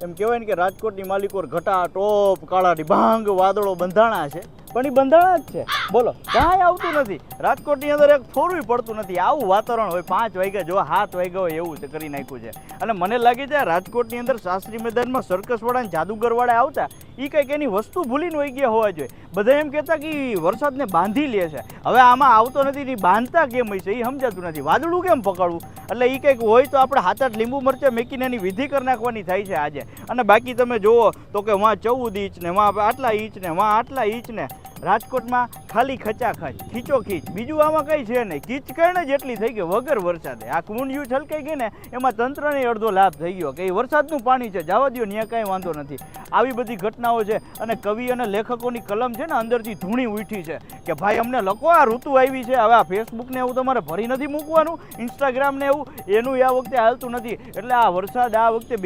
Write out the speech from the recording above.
એમ કહેવાય ને કે રાજકોટની માલિકો ઘટા ટોપ કાળા ડિબાંગ વાદળો બંધાણા છે, પણ એ બંધાણા જ છે. બોલો, કાંઈ આવતું નથી. રાજકોટની અંદર એક થોડું પડતું નથી. આવું વાતાવરણ હોય 5 વાગ્યા જો 7 વાગ્યા હોય એવું કરી નાખ્યું છે. અને મને લાગે છે રાજકોટની અંદર શાસ્ત્રી મેદાનમાં સર્કસવાળા ને જાદુગરવાળા આવતા એ કંઈક એની વસ્તુ ભૂલીને વહી ગયા હોવા જોઈએ. બધા એમ કહેતા કે વરસાદને બાંધી લે છે. હવે આમાં આવતો નથી ને બાંધતા કેમ હોય છે એ સમજાતું નથી. વાદળું કેમ પકડવું? એટલે એ કંઈક હોય તો આપણે 7-8 લીંબુ મરચાં મેકીને એની વિધિ કરી નાખવાની થાય છે આજે. અને બાકી તમે જુઓ તો કે વાં 14 ઇંચ ને વાં આટલા ઇંચ ને વાં આટલા ઇંચ ને. રાજકોટમાં ખાલી ખચાખચ ખીચો ખીચ, બીજું આમાં કંઈ છે નહીં. કીચકણ જ એટલી થઈ ગઈ વગર વરસાદે. આ કુંડિયું છલકાઈ ગઈ ને એમાં તંત્રને અડધો લાભ થઈ ગયો કે એ વરસાદનું પાણી છે, જવા દો, ત્યાં કાંઈ વાંધો નથી. આવી બધી ઘટનાઓ છે. અને કવિ અને લેખકોની કલમ છે ને અંદરથી ધૂણી ઉઠી છે કે ભાઈ અમને લખો, આ ઋતુ આવી છે. હવે આ ફેસબુકને એવું તમારે ભરી નથી મૂકવાનું, ઇન્સ્ટાગ્રામને એવું, એનું આ વખતે હાલતું નથી. એટલે આ વરસાદ આ વખતે